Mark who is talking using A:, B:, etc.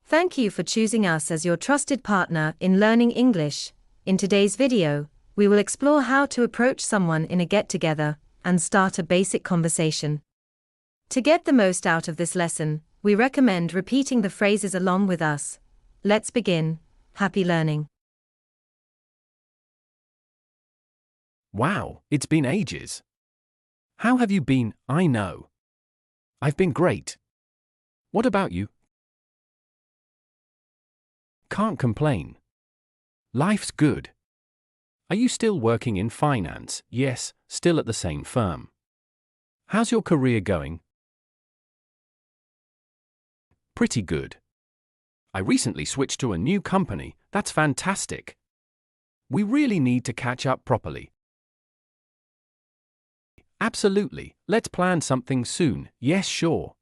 A: Thank you for choosing us as your trusted partner in learning English. In today's video, we will explore how to approach someone in a get-together and start a basic conversation. To get the most out of this lesson, we recommend repeating the phrases along with us. Let's begin. Happy learning.
B: Wow, it's been ages. How have you been? I know. I've been great. What about you? Can't complain. Life's good. Are you still working in finance? Yes, still at the same firm. How's your career going? Pretty good. I recently switched to a new company. That's fantastic. We really need to catch up properly. Absolutely, let's plan something soon. Yes, sure.